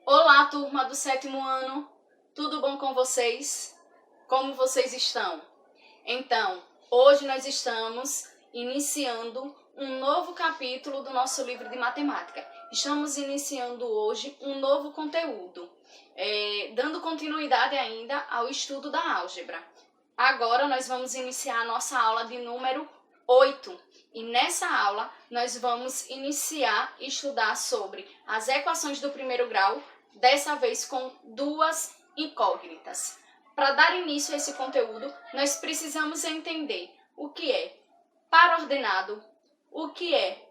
Olá, turma do 7º ano, tudo bom com vocês? Como vocês estão? Então, hoje nós estamos iniciando um novo capítulo do nosso livro de matemática. Estamos iniciando hoje um novo conteúdo, dando continuidade ainda ao estudo da álgebra. Agora nós vamos iniciar a nossa aula de número 8. E nessa aula nós vamos iniciar e estudar sobre as equações do primeiro grau, dessa vez com duas incógnitas. Para dar início a esse conteúdo, nós precisamos entender o que é par ordenado, o que é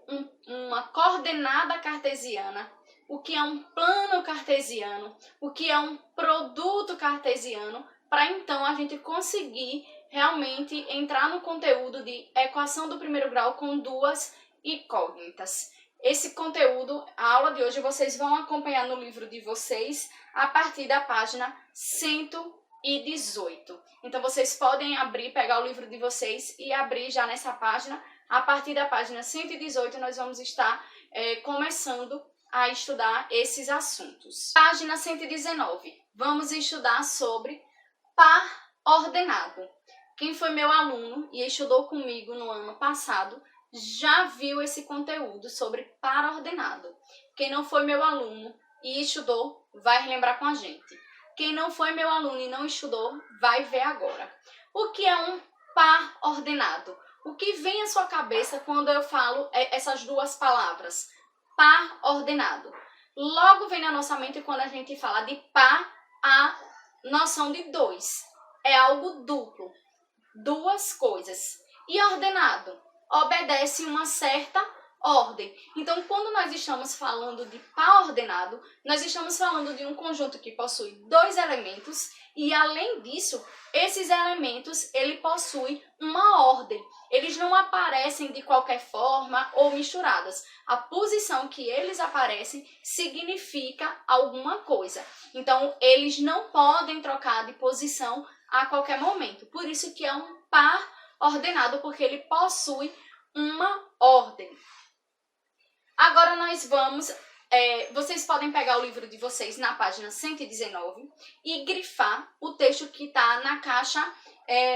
uma coordenada cartesiana, o que é um plano cartesiano, o que é um produto cartesiano, para então a gente conseguir realmente entrar no conteúdo de equação do primeiro grau com duas incógnitas. Esse conteúdo, a aula de hoje, vocês vão acompanhar no livro de vocês a partir da página 118. Então, vocês podem abrir, pegar o livro de vocês e abrir já nessa página. A partir da página 118, nós vamos estar começando a estudar esses assuntos. Página 119. Vamos estudar sobre par ordenado. Quem foi meu aluno e estudou comigo no ano passado já viu esse conteúdo sobre par ordenado. Quem não foi meu aluno e estudou, vai relembrar com a gente. Quem não foi meu aluno e não estudou, vai ver agora. O que é um par ordenado? O que vem à sua cabeça quando eu falo essas duas palavras? Par ordenado. Logo vem na nossa mente quando a gente fala de par, a noção de dois. É algo duplo. Duas coisas. E ordenado? Obedece uma certa ordem. Então, quando nós estamos falando de par ordenado, nós estamos falando de um conjunto que possui dois elementos e, além disso, esses elementos, ele possui uma ordem. Eles não aparecem de qualquer forma ou misturados. A posição que eles aparecem significa alguma coisa. Então, eles não podem trocar de posição a qualquer momento. Por isso que é um par ordenado, porque ele possui uma ordem. Agora nós vamos, vocês podem pegar o livro de vocês na página 119 e grifar o texto que está na caixa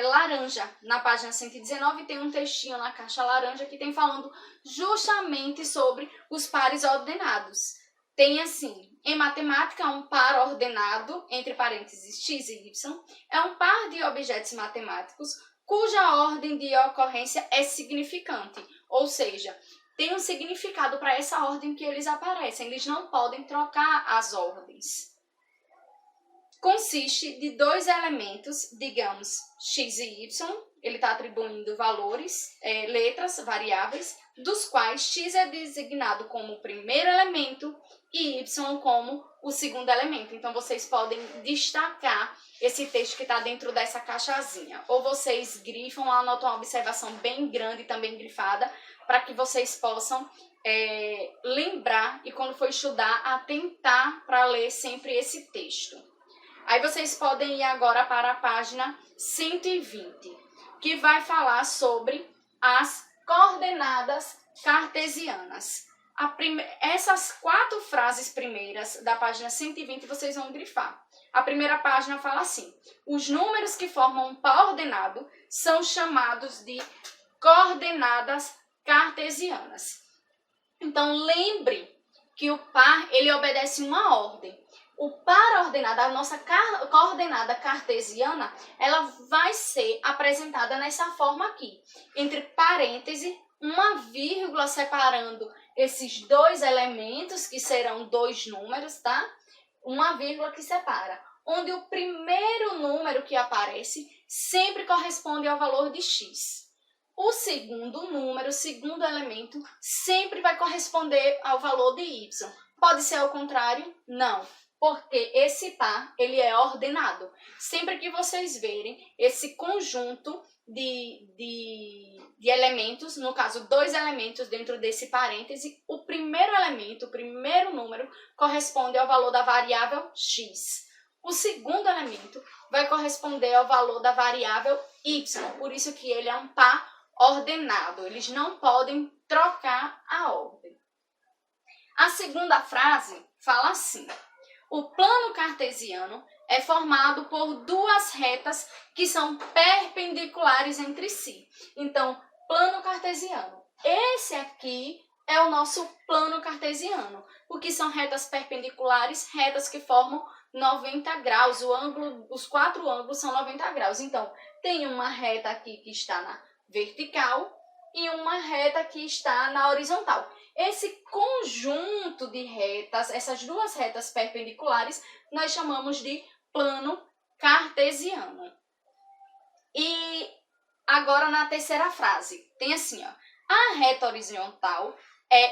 laranja. Na página 119 tem um textinho na caixa laranja que tem falando justamente sobre os pares ordenados. Tem assim, em matemática, um par ordenado, entre parênteses x e y, é um par de objetos matemáticos cuja ordem de ocorrência é significante, ou seja, tem um significado para essa ordem que eles aparecem, eles não podem trocar as ordens. Consiste de dois elementos, digamos, x e y, ele está atribuindo valores, letras, variáveis, dos quais x é designado como o primeiro elemento e y como o segundo elemento. Então, vocês podem destacar esse texto que está dentro dessa caixazinha. Ou vocês grifam, anotam uma observação bem grande, também grifada, para que vocês possam lembrar e, quando for estudar, atentar para ler sempre esse texto. Aí vocês podem ir agora para a página 120, que vai falar sobre as coordenadas cartesianas. Essas 4 frases primeiras da página 120 vocês vão grifar. A primeira página fala assim: os números que formam um par ordenado são chamados de coordenadas cartesianas. Então, lembre que o par, ele obedece uma ordem. O par ordenado, a nossa coordenada cartesiana, ela vai ser apresentada nessa forma aqui. Entre parênteses, uma vírgula separando esses dois elementos, que serão dois números, tá? Uma vírgula que separa. Onde o primeiro número que aparece sempre corresponde ao valor de x. O segundo número, o segundo elemento, sempre vai corresponder ao valor de y. Pode ser ao contrário? Não. Porque esse par, ele é ordenado. Sempre que vocês verem esse conjunto de elementos, no caso, dois elementos dentro desse parêntese, o primeiro elemento, o primeiro número, corresponde ao valor da variável x. O segundo elemento vai corresponder ao valor da variável y. Por isso que ele é um par ordenado. Eles não podem trocar a ordem. A segunda frase fala assim: O plano cartesiano é formado por duas retas que são perpendiculares entre si. Então, plano cartesiano. Esse aqui é o nosso plano cartesiano, porque são retas perpendiculares, retas que formam 90 graus. Os quatro ângulos são 90 graus. Então, tem uma reta aqui que está na vertical e uma reta que está na horizontal. Esse conjunto de retas, essas duas retas perpendiculares, nós chamamos de plano cartesiano. E agora na terceira frase, tem assim, ó, a reta horizontal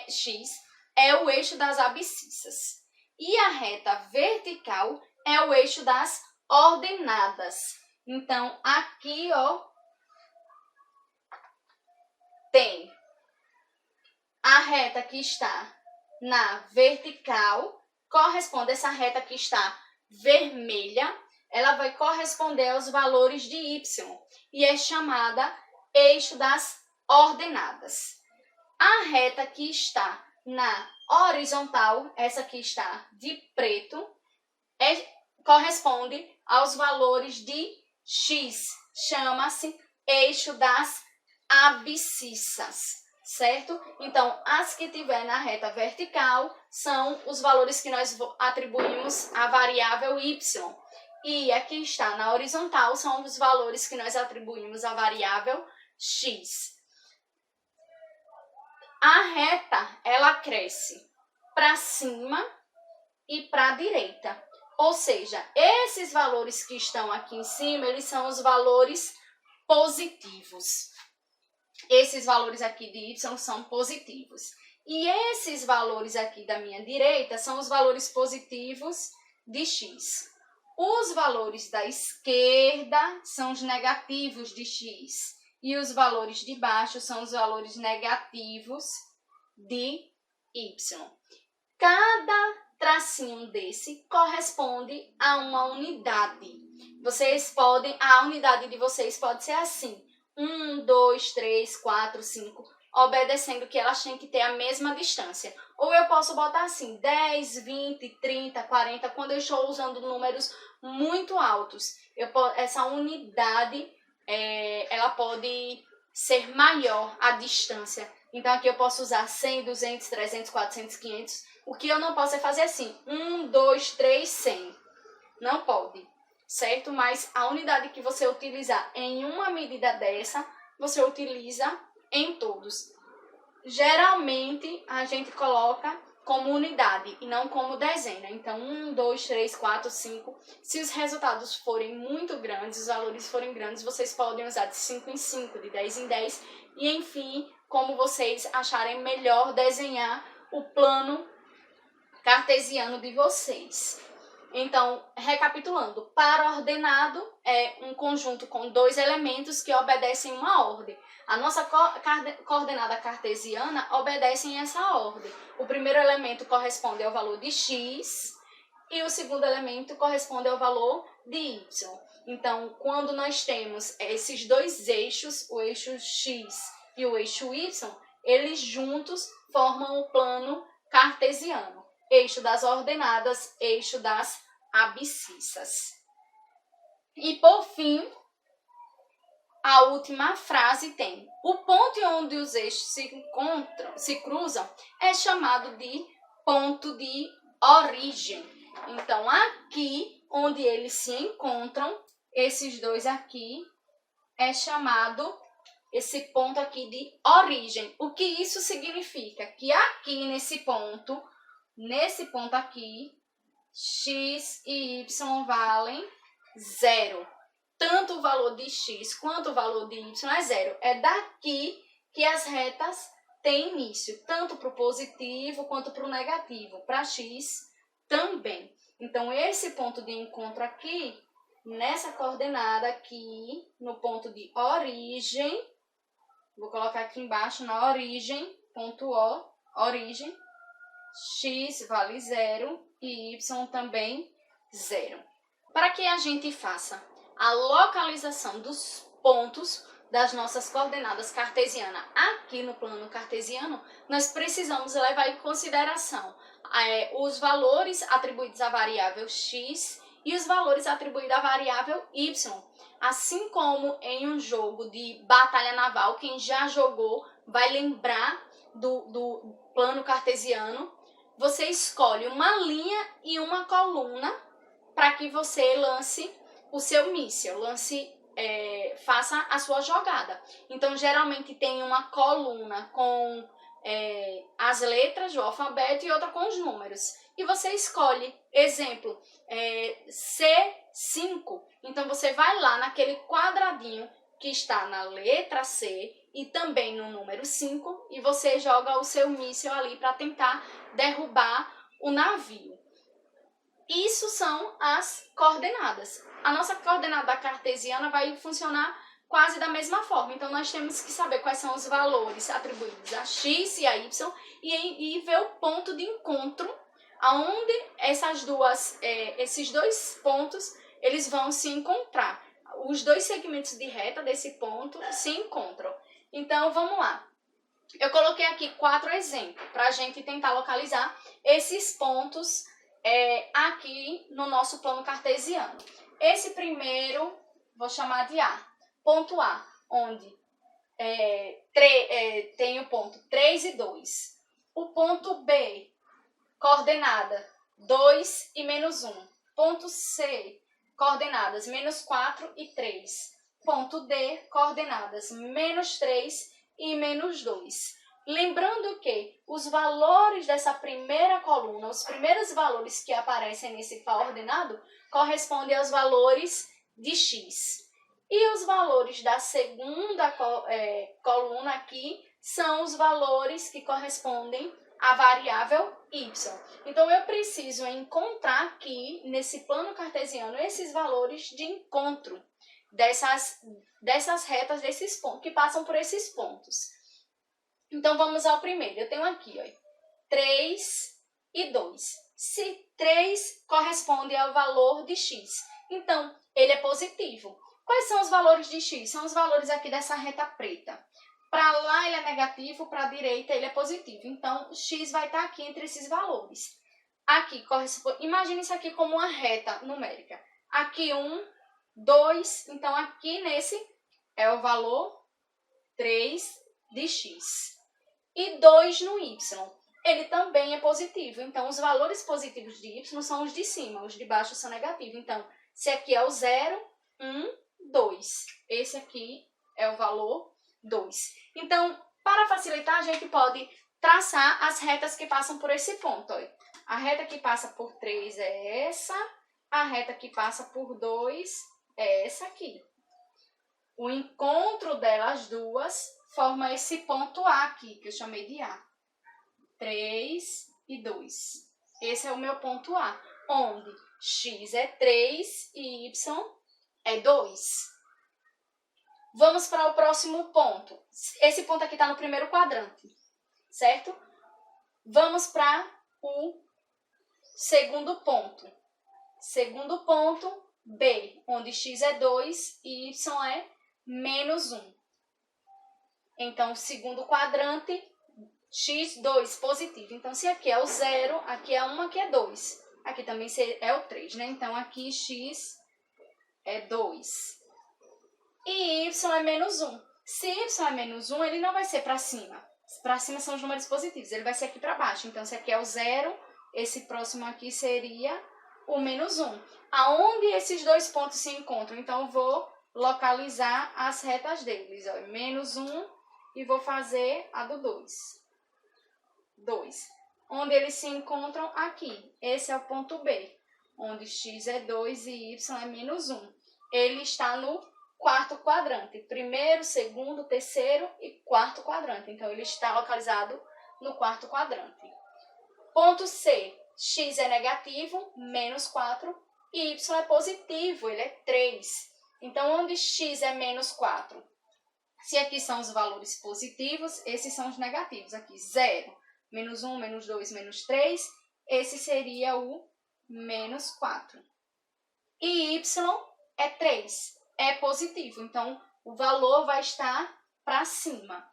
x é o eixo das abscissas e a reta vertical é o eixo das ordenadas. Então, aqui, ó, tem a reta que está na vertical, corresponde essa reta que está vermelha, ela vai corresponder aos valores de y e é chamada eixo das ordenadas. A reta que está na horizontal, essa que está de preto, corresponde aos valores de x, chama-se eixo das abscissas, certo? Então, as que tiver na reta vertical são os valores que nós atribuímos à variável y. E a que está na horizontal são os valores que nós atribuímos à variável x. A reta, ela cresce para cima e para a direita. Ou seja, esses valores que estão aqui em cima, eles são os valores positivos. Esses valores aqui de y são positivos. E esses valores aqui da minha direita são os valores positivos de x. Os valores da esquerda são os negativos de x. E os valores de baixo são os valores negativos de y. Cada tracinho desse corresponde a uma unidade. A unidade de vocês pode ser assim. 1, 2, 3, 4, 5, obedecendo que elas têm que ter a mesma distância. Ou eu posso botar assim, 10, 20, 30, 40, quando eu estou usando números muito altos. Essa unidade, ela pode ser maior a distância. Então, aqui eu posso usar 100, 200, 300, 400, 500. O que eu não posso é fazer assim, 1, 2, 3, 100. Não pode. Certo? Mas a unidade que você utilizar em uma medida dessa, você utiliza em todos. Geralmente, a gente coloca como unidade e não como dezena. Então, 1, 2, 3, 4, 5. Se os resultados forem muito grandes, os valores forem grandes, vocês podem usar de 5 em 5, de 10 em 10. E, enfim, como vocês acharem melhor desenhar o plano cartesiano de vocês. Então, recapitulando, par ordenado é um conjunto com dois elementos que obedecem uma ordem. A nossa coordenada cartesiana obedece essa ordem. O primeiro elemento corresponde ao valor de x e o segundo elemento corresponde ao valor de y. Então, quando nós temos esses dois eixos, o eixo x e o eixo y, eles juntos formam o plano cartesiano. Eixo das ordenadas, eixo das abscissas. E por fim, a última frase tem: o ponto onde os eixos se cruzam é chamado de ponto de origem. Então, aqui onde eles se encontram, esses dois aqui, é chamado esse ponto aqui de origem. O que isso significa? Que aqui nesse ponto aqui, x e y valem 0. Tanto o valor de x quanto o valor de y é 0. É daqui que as retas têm início, tanto para o positivo quanto para o negativo. Para x também. Então, esse ponto de encontro aqui, nessa coordenada aqui, no ponto de origem, vou colocar aqui embaixo na origem, ponto O, origem, x vale 0 e y também 0. Para que a gente faça a localização dos pontos, das nossas coordenadas cartesianas aqui no plano cartesiano, nós precisamos levar em consideração os valores atribuídos à variável x e os valores atribuídos à variável y. Assim como em um jogo de batalha naval, quem já jogou vai lembrar do plano cartesiano, você escolhe uma linha e uma coluna para que você lance o seu míssil, faça a sua jogada. Então, geralmente tem uma coluna com as letras do alfabeto e outra com os números. E você escolhe, exemplo, C5. Então, você vai lá naquele quadradinho que está na letra C e também no número 5 e você joga o seu míssil ali para tentar derrubar o navio. Isso são as coordenadas. A nossa coordenada cartesiana vai funcionar quase da mesma forma. Então, nós temos que saber quais são os valores atribuídos a x e a y e ver o ponto de encontro aonde esses dois pontos eles vão se encontrar. Os dois segmentos de reta desse ponto se encontram. Então, vamos lá. Eu coloquei aqui 4 exemplos para a gente tentar localizar esses pontos aqui no nosso plano cartesiano. Esse primeiro, vou chamar de A. Ponto A, onde tem o ponto 3 e 2. O ponto B, coordenada 2 e menos 1. Ponto C, coordenadas menos 4 e 3. Ponto D, coordenadas menos 3 e menos 2. Lembrando que os valores dessa primeira coluna, os primeiros valores que aparecem nesse par ordenado, correspondem aos valores de x. E os valores da segunda coluna aqui são os valores que correspondem à variável y. Então, eu preciso encontrar aqui, nesse plano cartesiano, esses valores de encontro dessas retas, desses pontos, que passam por esses pontos. Então, vamos ao primeiro. Eu tenho aqui, 3 e 2. Se 3 corresponde ao valor de x, então, ele é positivo. Quais são os valores de x? São os valores aqui dessa reta preta. Para lá ele é negativo, para a direita ele é positivo. Então, x vai estar aqui entre esses valores. Aqui corresponde. Imagine isso aqui como uma reta numérica. Aqui 1, 2. Então, aqui nesse é o valor 3 de x. E 2 no y. Ele também é positivo. Então, os valores positivos de y são os de cima. Os de baixo são negativos. Então, se aqui é o 0, 1, 2. Esse aqui é o valor 2. Então, para facilitar, a gente pode traçar as retas que passam por esse ponto. A reta que passa por 3 é essa. A reta que passa por 2 é essa aqui. O encontro delas duas forma esse ponto A aqui, que eu chamei de A. 3 e 2. Esse é o meu ponto A, onde x é 3 e y é 2. Vamos para o próximo ponto. Esse ponto aqui está no primeiro quadrante, certo? Vamos para o segundo ponto. Segundo ponto, B, onde x é 2 e y é menos 1. Então, segundo quadrante, x2 positivo. Então, se aqui é o 0, aqui é 1, aqui é 2. Aqui também é o 3, né? Então, aqui x é 2. E y é menos 1. Se y é menos 1, ele não vai ser para cima. Para cima são os números positivos. Ele vai ser aqui para baixo. Então, se aqui é o 0, esse próximo aqui seria o menos 1. Aonde esses dois pontos se encontram? Então, eu vou localizar as retas deles. Menos 1 e vou fazer a do 2. 2. Onde eles se encontram? Aqui. Esse é o ponto B, onde x é 2 e y é menos 1. Ele está no quarto quadrante. Primeiro, segundo, terceiro e quarto quadrante. Então, ele está localizado no quarto quadrante. Ponto C. X é negativo, menos 4. E y é positivo, ele é 3. Então, onde x é menos 4? Se aqui são os valores positivos, esses são os negativos. Aqui, 0, menos 1, menos 2, menos 3. Esse seria o menos 4. E y é 3. É positivo. Então, o valor vai estar para cima.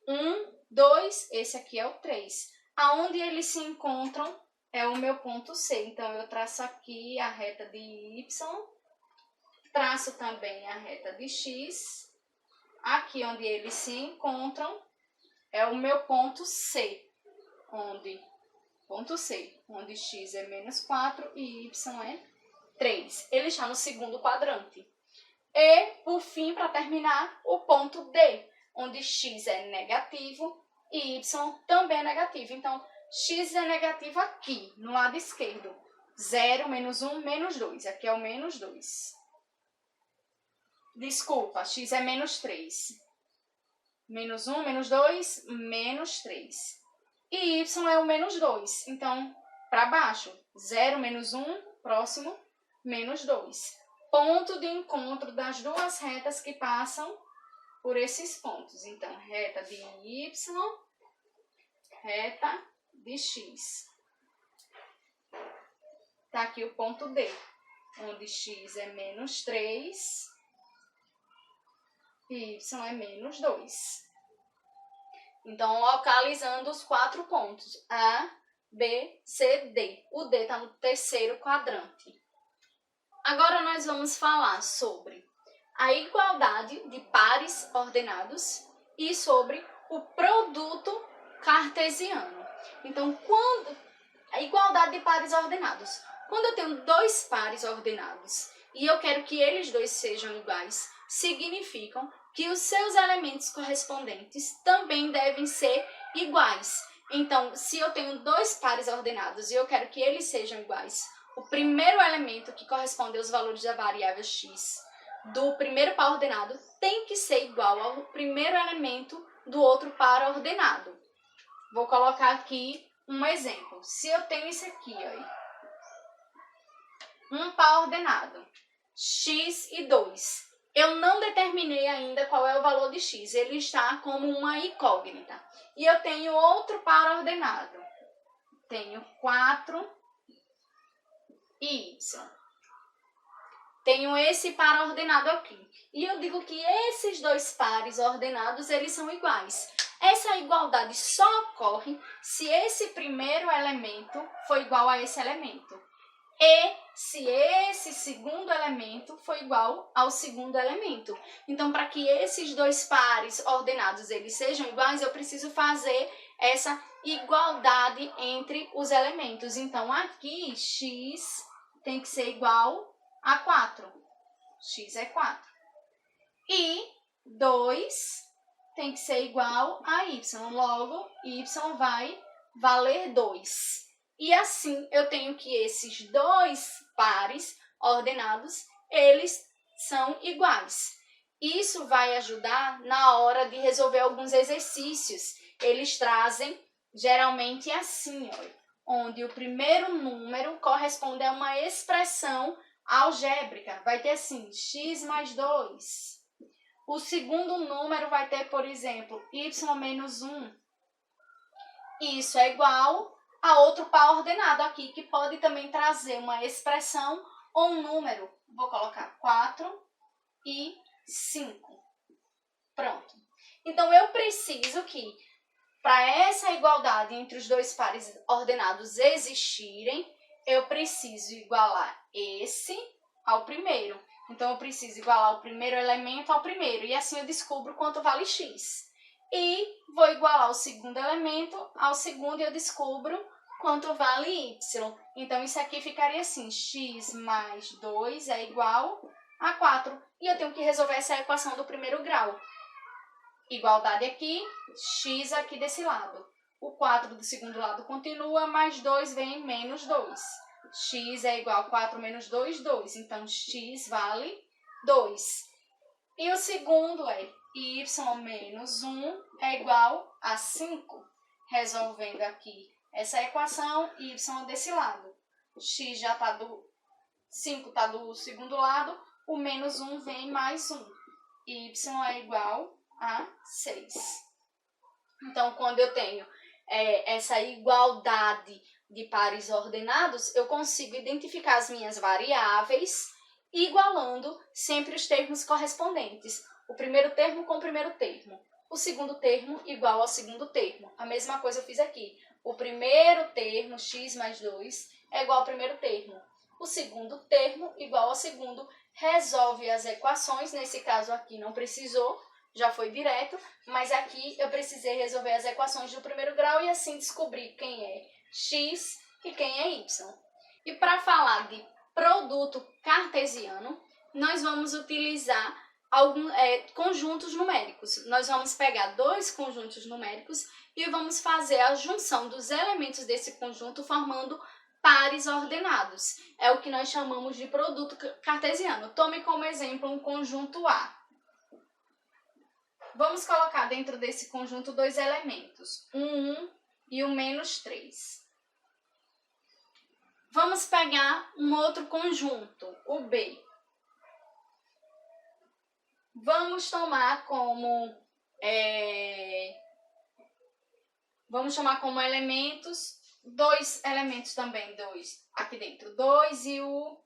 1, 2, esse aqui é o 3. Aonde eles se encontram é o meu ponto C. Então, eu traço aqui a reta de Y, traço também a reta de X. Aqui onde eles se encontram é o meu ponto C, onde X é menos 4 e Y é 3. Ele está no segundo quadrante. E, por fim, para terminar, o ponto D, onde X é negativo e Y também é negativo. Então, X é negativo aqui, no lado esquerdo. 0, menos 1, menos 2. Aqui é o menos 2. Desculpa, X é menos 3. Menos 1, menos 2, menos 3. E Y é o menos 2. Então, para baixo, 0, menos 1, próximo, menos 2. Ponto de encontro das duas retas que passam por esses pontos. Então, reta de Y, reta de X. Tá aqui o ponto D, onde X é menos 3 e Y é menos 2. Então, localizando os 4 pontos, A, B, C, D. O D está no terceiro quadrante. Agora nós vamos falar sobre a igualdade de pares ordenados e sobre o produto cartesiano. Então, a igualdade de pares ordenados. Quando eu tenho dois pares ordenados e eu quero que eles dois sejam iguais, significam que os seus elementos correspondentes também devem ser iguais. Então, se eu tenho dois pares ordenados e eu quero que eles sejam iguais, o primeiro elemento que corresponde aos valores da variável x do primeiro par ordenado tem que ser igual ao primeiro elemento do outro par ordenado. Vou colocar aqui um exemplo. Se eu tenho isso aqui, ó, um par ordenado, x e 2. Eu não determinei ainda qual é o valor de x, ele está como uma incógnita. E eu tenho outro par ordenado, tenho 4 e y. Tenho esse par ordenado aqui. E eu digo que esses dois pares ordenados, eles são iguais. Essa igualdade só ocorre se esse primeiro elemento for igual a esse elemento. E se esse segundo elemento for igual ao segundo elemento. Então, para que esses dois pares ordenados eles sejam iguais, eu preciso fazer essa igualdade entre os elementos. Então, aqui, x tem que ser igual a 4. X é 4. E 2 tem que ser igual a y. Logo, y vai valer 2. E assim, eu tenho que esses dois pares ordenados, eles são iguais. Isso vai ajudar na hora de resolver alguns exercícios. Eles trazem geralmente assim, ó, onde o primeiro número corresponde a uma expressão algébrica. Vai ter assim, x mais 2. O segundo número vai ter, por exemplo, y menos 1. Isso é igual a outro par ordenado aqui, que pode também trazer uma expressão ou um número. Vou colocar 4 e 5. Pronto. Então, eu preciso que, para essa igualdade entre os dois pares ordenados existirem, eu preciso igualar esse ao primeiro. Então, eu preciso igualar o primeiro elemento ao primeiro. E assim eu descubro quanto vale x. E vou igualar o segundo elemento ao segundo e eu descubro quanto vale y. Então, isso aqui ficaria assim, x mais 2 é igual a 4. E eu tenho que resolver essa equação do primeiro grau. Igualdade aqui, x aqui desse lado. O 4 do segundo lado continua, mais 2 vem menos 2. X é igual a 4 menos 2, 2. Então, x vale 2. E o segundo é y menos 1 é igual a 5. Resolvendo aqui essa equação, y desse lado. X já está 5 está do segundo lado, o menos 1 vem mais 1. Y é igual a 6. Então, quando eu tenho essa igualdade de pares ordenados, eu consigo identificar as minhas variáveis igualando sempre os termos correspondentes. O primeiro termo com o primeiro termo. O segundo termo igual ao segundo termo. A mesma coisa eu fiz aqui. O primeiro termo, x mais 2, é igual ao primeiro termo. O segundo termo igual ao segundo. Resolve as equações. Nesse caso aqui não precisou, já foi direto. Mas aqui eu precisei resolver as equações do primeiro grau e assim descobrir quem é x e quem é y. E para falar de produto cartesiano, nós vamos utilizar conjuntos numéricos. Nós vamos pegar dois conjuntos numéricos e vamos fazer a junção dos elementos desse conjunto formando pares ordenados. É o que nós chamamos de produto cartesiano. Tome como exemplo um conjunto A. Vamos colocar dentro desse conjunto dois elementos, um 1 e o menos 3. Vamos pegar um outro conjunto, o B. Vamos tomar como elementos, dois elementos também, aqui dentro, 2 e o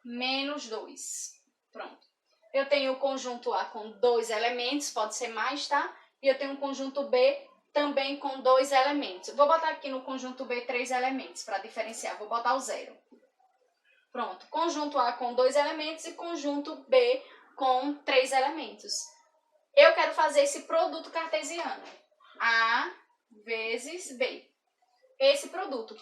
menos 2. Pronto. Eu tenho o conjunto A com dois elementos, pode ser mais, tá? E eu tenho o conjunto B também com dois elementos. Vou botar aqui no conjunto B 3 elementos para diferenciar, vou botar o 0. Pronto, conjunto A com dois elementos e conjunto B com 3 elementos. Eu quero fazer esse produto cartesiano. A vezes B. Esse produto.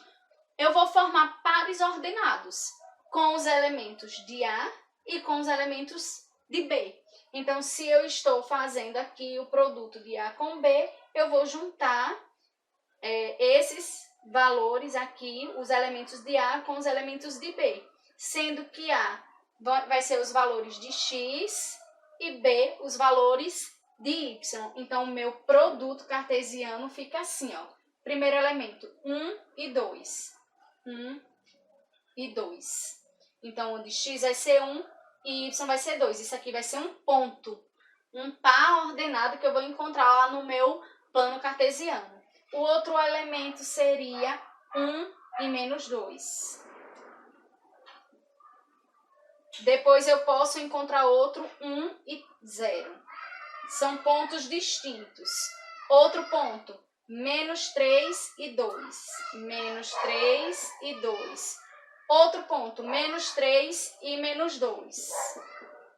Eu vou formar pares ordenados com os elementos de A e com os elementos de B. Então, se eu estou fazendo aqui o produto de A com B, eu vou juntar esses valores aqui, os elementos de A com os elementos de B. Sendo que A vai ser os valores de X e B os valores de Y. Então, o meu produto cartesiano fica assim, ó. Primeiro elemento, 1 e 2. 1 e 2. Então, onde X vai ser 1 e Y vai ser 2. Isso aqui vai ser um ponto. Um par ordenado que eu vou encontrar lá no meu plano cartesiano. O outro elemento seria 1 e menos 2. Depois eu posso encontrar outro 1 e 0. São pontos distintos. Outro ponto, menos 3 e 2. Menos 3 e 2. Outro ponto, menos 3 e menos 2.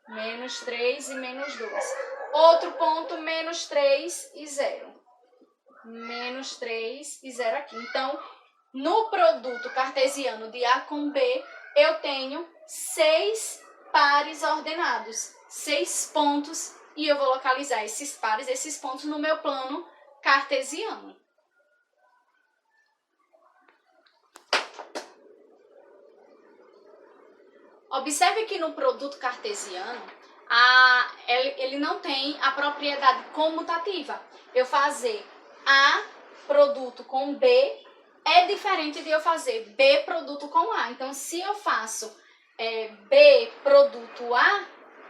Menos 3 e menos 2. Outro ponto, menos 3 e 0. Menos 3 e 0 aqui. Então, no produto cartesiano de A com B, eu tenho 6 pares ordenados, 6 pontos, e eu vou localizar esses pares, esses pontos no meu plano cartesiano. Observe que no produto cartesiano, ele não tem a propriedade comutativa. Eu fazer A produto com B é diferente de eu fazer B produto com A. Então, se eu faço B produto A,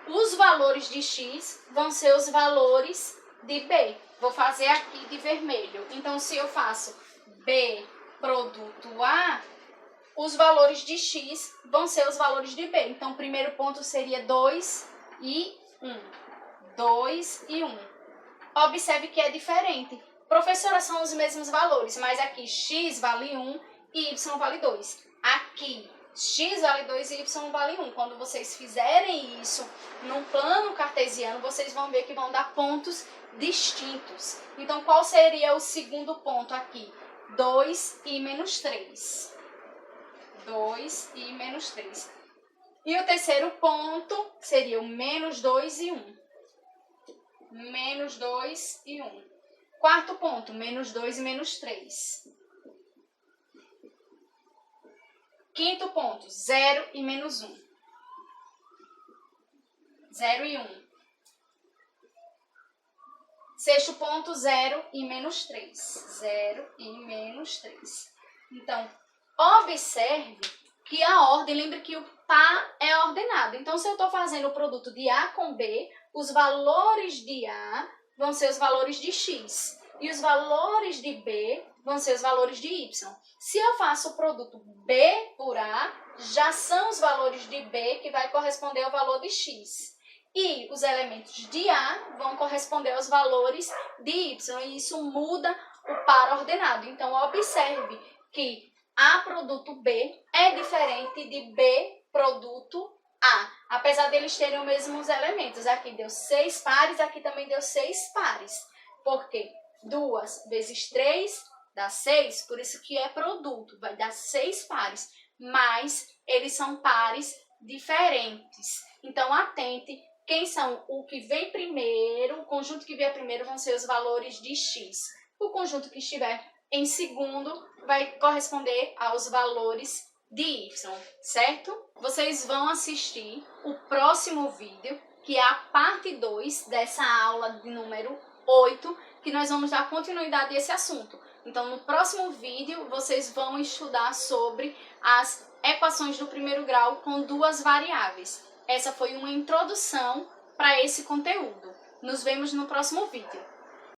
os valores de X vão ser os valores de B. Vou fazer aqui de vermelho. Então, se eu faço B produto A, os valores de X vão ser os valores de B. Então, o primeiro ponto seria 2 e 1. 2 e 1. Observe que é diferente. Professora, são os mesmos valores, mas aqui X vale 1 e Y vale 2. Aqui, X vale 2 e Y vale 1. Quando vocês fizerem isso num plano cartesiano, vocês vão ver que vão dar pontos distintos. Então, qual seria o segundo ponto aqui? 2 e menos 3. 2 e menos 3. E o terceiro ponto seria o menos 2 e 1. Menos 2 e 1. Quarto ponto, menos 2 e menos 3. Quinto ponto, 0 e menos 1. 0 e 1. Sexto ponto, 0 e menos 3. 0 e menos 3. Então, observe que a ordem, lembre que o par é ordenado. Então, se eu estou fazendo o produto de A com B, os valores de A vão ser os valores de X. E os valores de B vão ser os valores de y. Se eu faço o produto B por A, já são os valores de B que vai corresponder ao valor de x. E os elementos de A vão corresponder aos valores de y. E isso muda o par ordenado. Então, observe que A produto B é diferente de B produto A. Apesar deles terem os mesmos elementos. Aqui deu 6 pares, aqui também deu 6 pares. Por quê? 2 vezes 3 dá 6, por isso que é produto, vai dar 6 pares, mas eles são pares diferentes. Então, atente, quem são o que vem primeiro, o conjunto que vier primeiro vão ser os valores de x. O conjunto que estiver em segundo vai corresponder aos valores de y, certo? Vocês vão assistir o próximo vídeo, que é a parte 2 dessa aula de número 8, que nós vamos dar continuidade a esse assunto. Então, no próximo vídeo, vocês vão estudar sobre as equações do primeiro grau com duas variáveis. Essa foi uma introdução para esse conteúdo. Nos vemos no próximo vídeo.